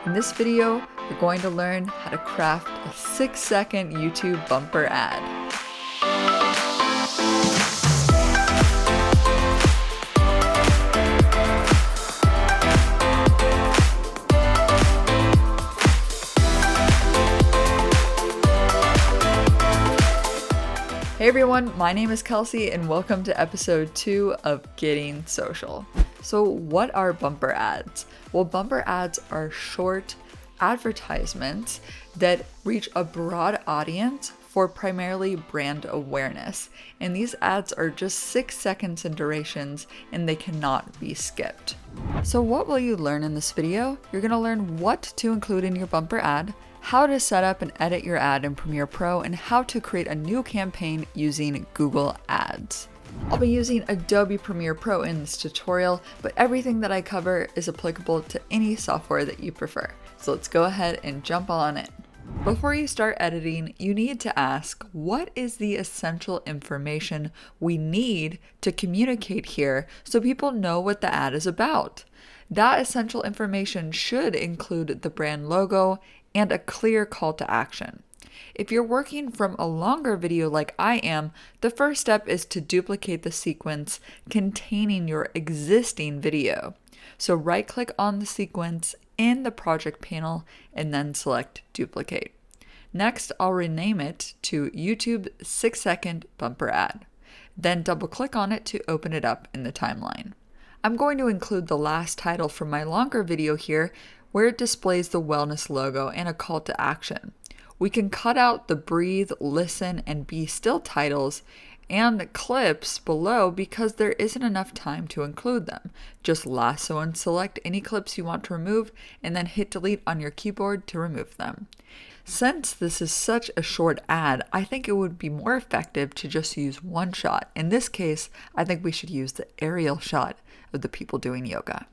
In this video, we're going to learn how to craft a 6-second YouTube bumper ad. Hey everyone, my name is Kelsey and welcome to episode 2 of Getting Social. So what are bumper ads? Well, bumper ads are short advertisements that reach a broad audience for primarily brand awareness. And these ads are just 6 seconds in durations and they cannot be skipped. So what will you learn in this video? You're going to learn what to include in your bumper ad, how to set up and edit your ad in Premiere Pro, and how to create a new campaign using Google Ads. I'll be using Adobe Premiere Pro in this tutorial, but everything that I cover is applicable to any software that you prefer. So let's go ahead and jump on it. Before you start editing, you need to ask, what is the essential information we need to communicate here so people know what the ad is about? That essential information should include the brand logo and a clear call to action. If you're working from a longer video like I am, the first step is to duplicate the sequence containing your existing video. So right-click on the sequence in the project panel and then select Duplicate. Next, I'll rename it to YouTube 6-second bumper ad. Then double-click on it to open it up in the timeline. I'm going to include the last title from my longer video here, where it displays the wellness logo and a call to action. We can cut out the breathe, listen, and be still titles and clips below because there isn't enough time to include them. Just lasso and select any clips you want to remove and then hit delete on your keyboard to remove them. Since this is such a short ad, I think it would be more effective to just use one shot. In this case, I think we should use the aerial shot of the people doing yoga.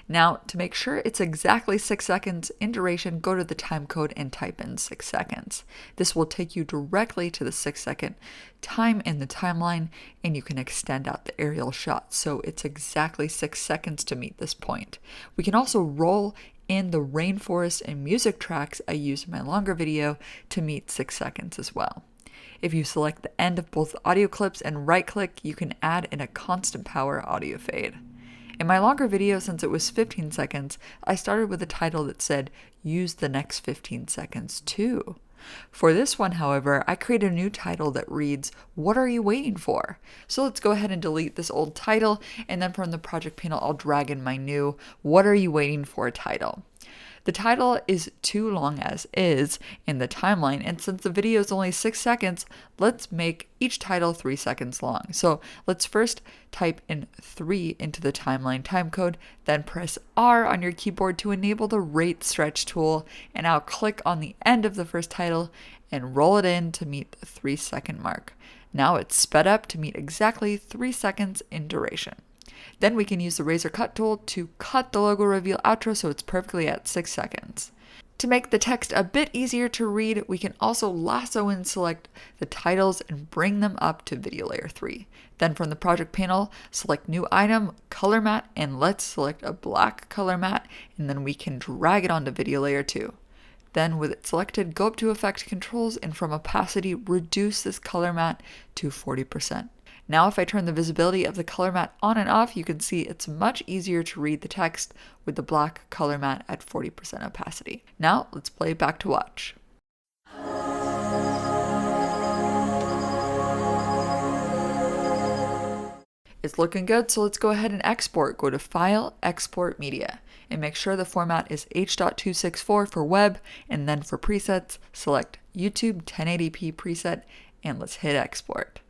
Now, to make sure it's exactly 6 seconds in duration, go to the time code and type in 6 seconds. This will take you directly to the 6-second time in the timeline, and you can extend out the aerial shot so it's exactly 6 seconds to meet this point. We can also roll in the rainforest and music tracks I used in my longer video to meet 6 seconds as well. If you select the end of both audio clips and right-click, you can add in a constant power audio fade. In my longer video, since it was 15 seconds, I started with a title that said, use the next 15 seconds too. For this one, however, I created a new title that reads, what are you waiting for? So let's go ahead and delete this old title, and then from the project panel, I'll drag in my new, what are you waiting for title. The title is too long as is in the timeline, and since the video is only 6 seconds, let's make each title 3 seconds long. So let's first type in 3 into the timeline timecode, then press R on your keyboard to enable the rate stretch tool, and I'll click on the end of the first title and roll it in to meet the 3-second mark. Now it's sped up to meet exactly 3 seconds in duration. Then we can use the razor cut tool to cut the logo reveal outro so it's perfectly at 6 seconds. To make the text a bit easier to read, we can also lasso and select the titles and bring them up to video layer 3. Then from the project panel, select new item, color matte, and let's select a black color matte, and then we can drag it onto video layer 2. Then with it selected, go up to effect controls and from opacity, reduce this color matte to 40%. Now if I turn the visibility of the color matte on and off, you can see it's much easier to read the text with the black color matte at 40% opacity. Now let's play it back to watch. It's looking good, so let's go ahead and export. Go to File, Export Media, and make sure the format is H.264 for web, and then for presets, select YouTube 1080p preset, and let's hit export.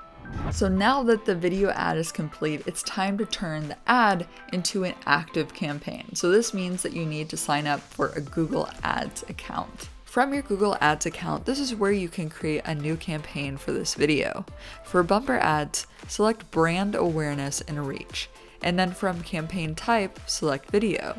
So now that the video ad is complete, it's time to turn the ad into an active campaign. So this means that you need to sign up for a Google Ads account. From your Google Ads account, this is where you can create a new campaign for this video. For bumper ads, select brand awareness and reach, and then from campaign type, select video.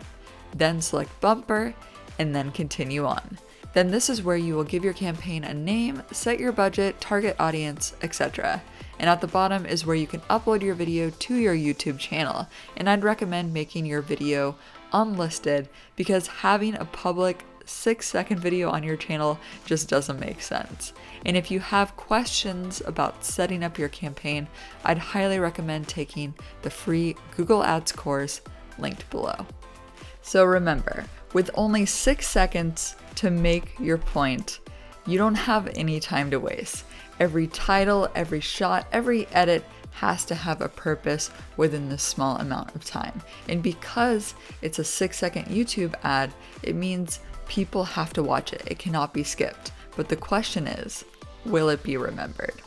Then select bumper, and then continue on. Then this is where you will give your campaign a name, set your budget, target audience, etc. And at the bottom is where you can upload your video to your YouTube channel. And I'd recommend making your video unlisted because having a public 6-second video on your channel just doesn't make sense. And if you have questions about setting up your campaign, I'd highly recommend taking the free Google Ads course linked below. So remember, with only 6 seconds to make your point, you don't have any time to waste. Every title, every shot, every edit has to have a purpose within this small amount of time. And because it's a 6-second YouTube ad, it means people have to watch it. It cannot be skipped. But the question is, will it be remembered?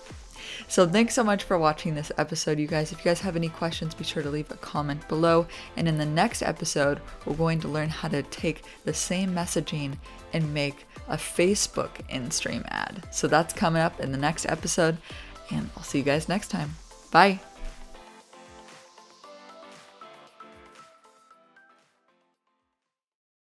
So thanks so much for watching this episode, you guys. If you guys have any questions, be sure to leave a comment below. And in the next episode, we're going to learn how to take the same messaging and make a Facebook in-stream ad. So that's coming up in the next episode, and I'll see you guys next time. Bye.